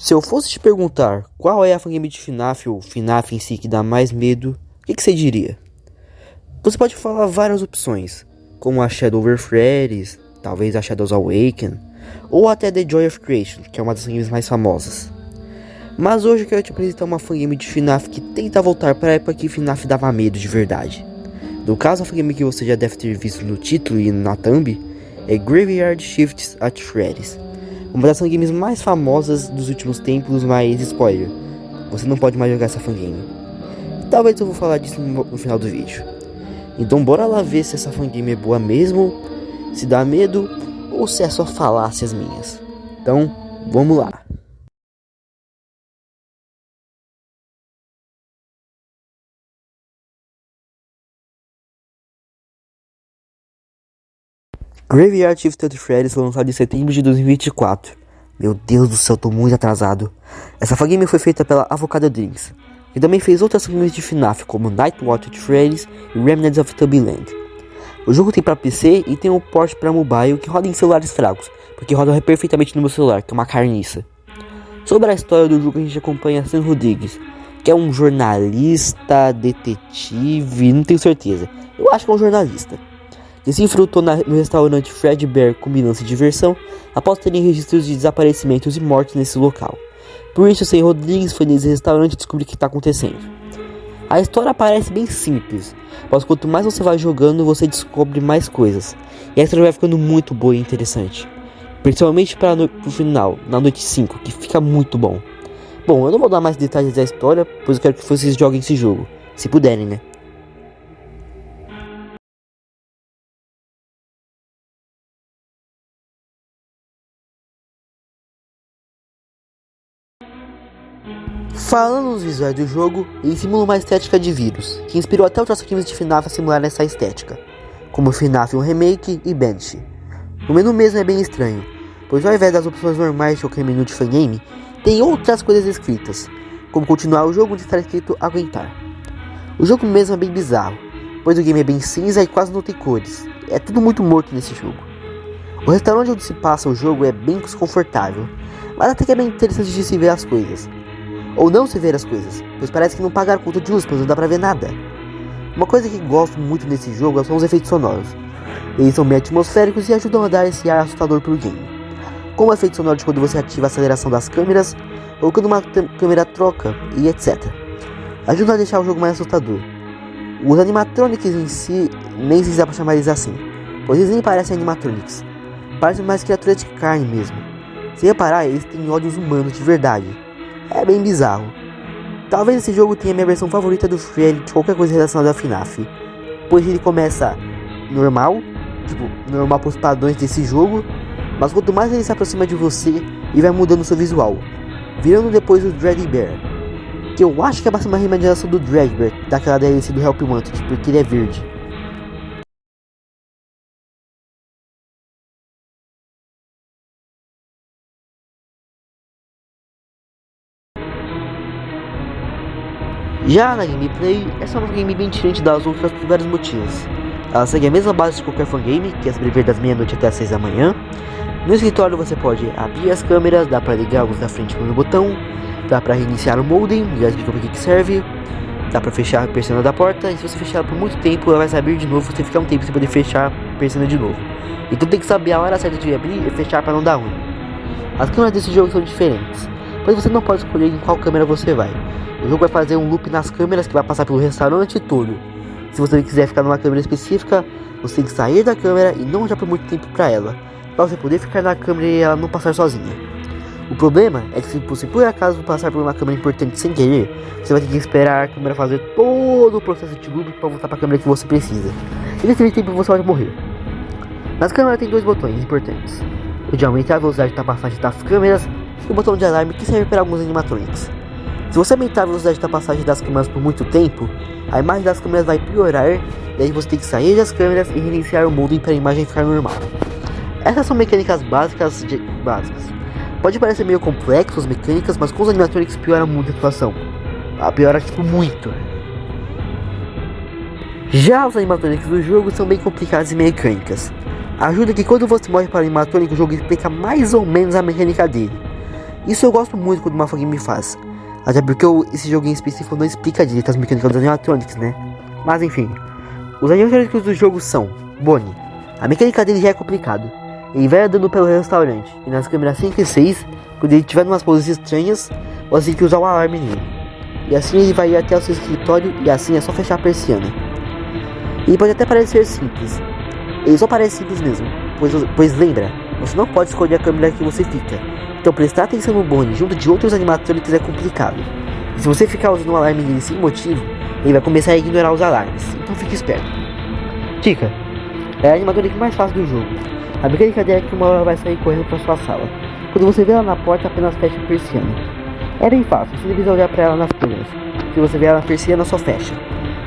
Se eu fosse te perguntar qual é a fangame de FNAF ou FNAF em si que dá mais medo, o que você diria? Você pode falar várias opções, como a Shadow Over Freddy's, talvez a Shadows Awaken, ou até The Joy of Creation, que é uma das fangames mais famosas. Mas hoje eu quero te apresentar uma fangame de FNAF que tenta voltar para a época que FNAF dava medo de verdade. No caso, a fangame que você já deve ter visto no título e na thumb é Graveyard Shifts at Freddy's. Uma das fangames mais famosas dos últimos tempos, mas spoiler, você não pode mais jogar essa fangame. Talvez eu vou falar disso no final do vídeo. Então bora lá ver se essa fangame é boa mesmo, se dá medo ou se é só falácias minhas. Então, vamos lá. Graveyard Shift at Freddy's foi lançado em setembro de 2024. Meu Deus do céu, tô muito atrasado. Essa fangame foi feita pela Avocado Dreams, que também fez outras fangames de FNAF como Night Watch at Freddy's e Remnants of Tubbyland. O jogo tem para PC e tem um port para mobile que roda em celulares fracos, porque roda perfeitamente no meu celular, que é uma carniça. Sobre a história do jogo, a gente acompanha Sam Rodrigues, que é um jornalista, detetive, não tenho certeza. Eu acho que é um jornalista, que se enfrentou no restaurante Fredbear Combinância e Diversão após terem registros de desaparecimentos e mortes nesse local. Por isso, Sam Rodrigues foi nesse restaurante descobrir o que está acontecendo. A história parece bem simples, mas quanto mais você vai jogando, você descobre mais coisas, e a história vai ficando muito boa e interessante. Principalmente pro final, na noite 5, que fica muito bom. Bom, eu não vou dar mais detalhes da história, pois eu quero que vocês joguem esse jogo, se puderem, né? Falando nos visuais do jogo, ele simula uma estética de vírus, que inspirou até outras games de FNAF a simular essa estética, como FNAF 1 Remake e Banshee. O menu mesmo é bem estranho, pois ao invés das opções normais de qualquer menu de fangame, tem outras coisas escritas, como continuar o jogo onde está escrito aguentar. O jogo mesmo é bem bizarro, pois o game é bem cinza e quase não tem cores, é tudo muito morto nesse jogo. O restaurante onde se passa o jogo é bem desconfortável, mas até que é bem interessante de se ver as coisas. Ou não se ver as coisas, pois parece que não pagaram conta de luz, pois não dá pra ver nada. Uma coisa que gosto muito nesse jogo são os efeitos sonoros. Eles são bem atmosféricos e ajudam a dar esse ar assustador pro game. Como o efeito sonoro de quando você ativa a aceleração das câmeras, ou quando uma câmera troca, e etc. Ajuda a deixar o jogo mais assustador. Os animatronics em si, nem se dá pra chamar eles assim, pois eles nem parecem animatronics. Parecem mais criaturas de carne mesmo. Se reparar, eles têm olhos humanos de verdade. É bem bizarro. Talvez esse jogo tenha minha versão favorita do Freddy de qualquer coisa relacionada a FNAF, pois ele começa normal, normal para os padrões desse jogo, mas quanto mais ele se aproxima de você, ele vai mudando seu visual, virando depois o Dread Bear, que eu acho que é uma reimaginação do Dread Bear, daquela DLC do Help Wanted, porque ele é verde. Já na gameplay, essa é uma game bem diferente das outras por vários motivos. Ela segue a mesma base de qualquer fangame, que é sobreviver das meia-noite até as 6 da manhã. No escritório você pode abrir as câmeras, dá pra ligar a luz da frente com o botão, dá pra reiniciar o modem, já explica pra que serve, dá pra fechar a persiana da porta, e se você fechar ela por muito tempo, ela vai se abrir de novo, você fica um tempo sem poder fechar a persiana de novo. Então tem que saber a hora certa de abrir e fechar pra não dar ruim. As câmeras desse jogo são diferentes, pois você não pode escolher em qual câmera você vai. O jogo vai fazer um loop nas câmeras que vai passar pelo restaurante todo. Se você quiser ficar numa câmera específica, você tem que sair da câmera e não olhar por muito tempo pra ela, para você poder ficar na câmera e ela não passar sozinha. O problema é que se você por acaso passar por uma câmera importante sem querer, você vai ter que esperar a câmera fazer todo o processo de loop para voltar para a câmera que você precisa. E nesse meio tempo você vai morrer. Nas câmeras tem dois botões importantes: o de aumentar a velocidade de ultrapassagem das câmeras e o botão de alarme, que serve para alguns animatronics. Se você aumentar a velocidade de ultrapassagem das câmeras por muito tempo, a imagem das câmeras vai piorar, e aí você tem que sair das câmeras e reiniciar o modem para a imagem ficar normal. Essas são mecânicas básicas. Pode parecer meio complexo as mecânicas, mas com os animatronics piora muito a situação. Piora tipo muito. Já os animatronics do jogo são bem complicados em mecânicas. Ajuda que quando você morre para o animatronic, o jogo explica mais ou menos a mecânica dele. Isso eu gosto muito quando uma game faz. Até porque esse jogo em específico não explica direito as mecânicas dos animatronics, né? Mas enfim, os animatronics do jogo são Bonnie. A mecânica dele já é complicado. Ele vai andando pelo restaurante e nas câmeras 5 e 6, quando ele estiver em umas poses estranhas, você tem que usar o alarme nele. E assim ele vai ir até o seu escritório e assim é só fechar a persiana. Ele pode até parecer simples. Ele só parece simples mesmo, pois lembra, você não pode escolher a câmera que você fica. Então prestar atenção no Bonnie junto de outros animatronics é complicado. E se você ficar usando o alarme dele sem motivo, ele vai começar a ignorar os alarmes, então fique esperto. Dica: é a animatronic mais fácil do jogo. A mecânica dela é que uma hora vai sair correndo para sua sala. Quando você vê ela na porta, apenas fecha a persiana. É bem fácil, você precisa olhar para ela nas câmeras. Se você vê ela na persiana, só fecha.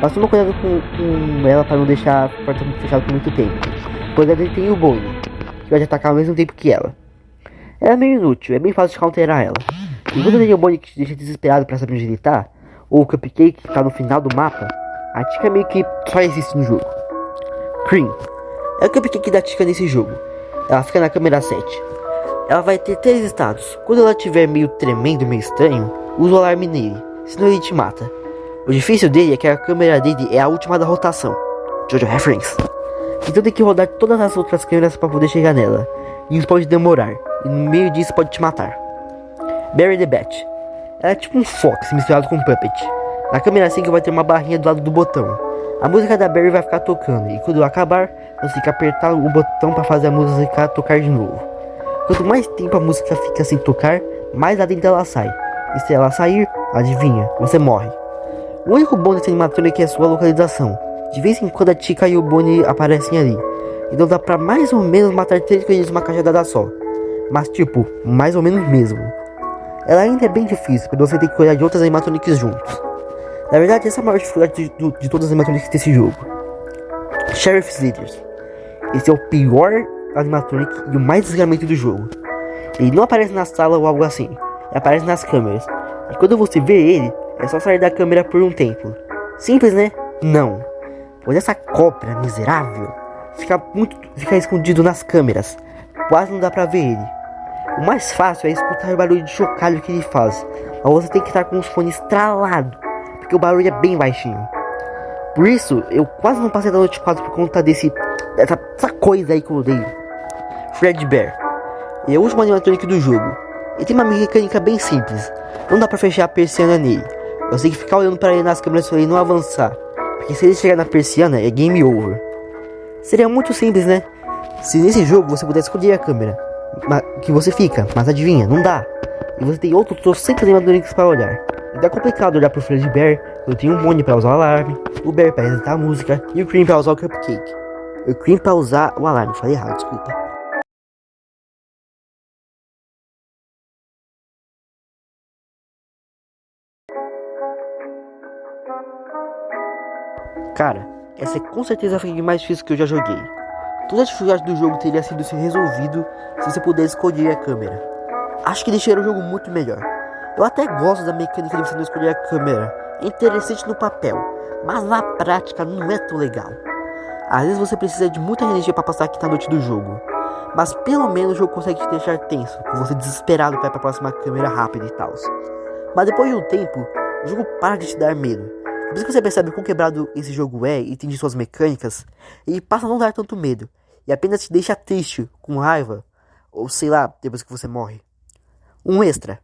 Mas toma cuidado com ela para não deixar a porta fechada por muito tempo, pois ela tem o Bonnie, que vai te atacar ao mesmo tempo que ela. Ela é meio inútil, é bem fácil de counterar ela. E quando tem o Bonnie que te deixa desesperado para saber onde ele tá, ou o Cupcake que tá no final do mapa, a Chica meio que só existe no jogo. Cream é o Cupcake da Chica nesse jogo. Ela fica na câmera 7. Ela vai ter 3 estados. Quando ela estiver meio tremendo, meio estranho, usa o alarme nele, senão ele te mata. O difícil dele é que a câmera dele é a última da rotação. Jojo Reference. Então tem que rodar todas as outras câmeras para poder chegar nela. E isso pode demorar, e no meio disso pode te matar. Barry the Bat. Ela é tipo um Fox misturado com um Puppet. Na câmera 5 vai ter uma barrinha do lado do botão. A música da Barry vai ficar tocando, e quando acabar, você tem que apertar o botão para fazer a música tocar de novo. Quanto mais tempo a música fica sem tocar, mais lá dentro ela sai. E se ela sair, adivinha, você morre. O único bom desse animatronic é sua localização. De vez em quando a Chica e o Bonnie aparecem ali. Então dá pra mais ou menos matar 3 coelhos numa cajadada só. Mas tipo, mais ou menos mesmo. Ela ainda é bem difícil, porque você tem que cuidar de outros animatronics juntos. Na verdade, essa é a maior dificuldade de todos os animatronics desse jogo. Sheriff's Leaders. Esse é o pior animatronic e o mais desgramento do jogo. Ele não aparece na sala ou algo assim. Ele aparece nas câmeras. E quando você vê ele, é só sair da câmera por um tempo. Simples, né? Não. Pois essa cobra miserável fica escondido nas câmeras. Quase não dá pra ver ele. O mais fácil é escutar o barulho de chocalho que ele faz. Mas você tem que estar com os fones estralados, porque o barulho é bem baixinho. Por isso, eu quase não passei da noite 4 por conta dessa coisa aí que eu odeio. Fredbear. Ele é o último animatronic do jogo. Ele tem uma mecânica bem simples. Não dá pra fechar a persiana nele. Você tem que ficar olhando pra ele nas câmeras pra ele não avançar. Porque se ele chegar na persiana, é game over. Seria muito simples, né? Se nesse jogo você pudesse escolher a câmera que você fica, mas adivinha, não dá. E você tem outros 300 animatronics pra olhar. Então é complicado olhar pro Fredbear. Eu tenho o Bonnie pra usar o alarme, o Bear pra editar a música e o Cream pra usar o Cupcake. O Cream pra usar o alarme, falei errado, desculpa. Cara, essa é com certeza a game mais difícil que eu já joguei. Toda a dificuldade do jogo teria sido resolvido se você pudesse escolher a câmera. Acho que deixaria o jogo muito melhor. Eu até gosto da mecânica de você não escolher a câmera. É interessante no papel, mas na prática não é tão legal. Às vezes você precisa de muita energia para passar a quinta noite do jogo. Mas pelo menos o jogo consegue te deixar tenso, com você desesperado para ir para a próxima câmera rápida e tal. Mas depois de um tempo, o jogo para de te dar medo. Depois que você percebe quão quebrado esse jogo é e entende suas mecânicas, ele passa a não dar tanto medo, e apenas te deixa triste, com raiva, ou sei lá, depois que você morre. Um extra.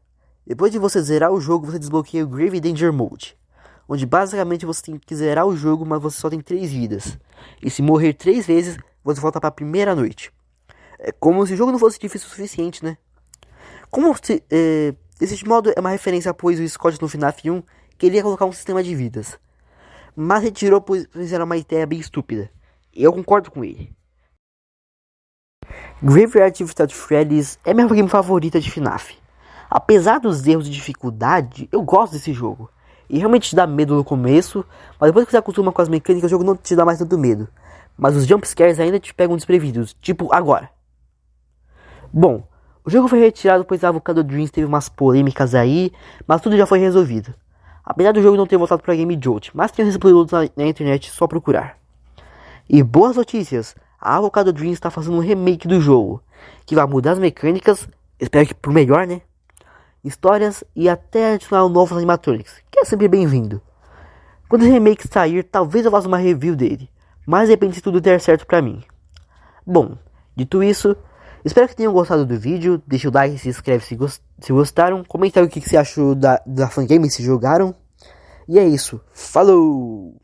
Depois de você zerar o jogo, você desbloqueia o Grave Danger Mode, onde basicamente você tem que zerar o jogo, mas você só tem 3 vidas. E se morrer 3 vezes, você volta para a primeira noite. É como se o jogo não fosse difícil o suficiente, né? Esse modo é uma referência, pois o Scott no FNAF 1 queria colocar um sistema de vidas, mas retirou pois era uma ideia bem estúpida. Eu concordo com ele. Graveyard Without Freddy's é minha game favorita de FNAF. Apesar dos erros de dificuldade, eu gosto desse jogo. E realmente te dá medo no começo, mas depois que você acostuma com as mecânicas, o jogo não te dá mais tanto medo. Mas os jumpscares ainda te pegam desprevidos, tipo agora. Bom, o jogo foi retirado pois a Avocado Dreams teve umas polêmicas aí, mas tudo já foi resolvido. Apesar do jogo não ter voltado para Game Jolt, mas tem esses playloads na internet, só procurar. E boas notícias, a Avocado Dreams está fazendo um remake do jogo, que vai mudar as mecânicas, espero que por melhor, né? histórias e até adicionar novos animatronics, que é sempre bem-vindo. Quando o remake sair, talvez eu faça uma review dele, mas depende se tudo der certo pra mim. Bom, dito isso, espero que tenham gostado do vídeo, deixa o like, se inscreve se gostaram, comenta aí o que você achou da Fangame se jogaram. E é isso, falou!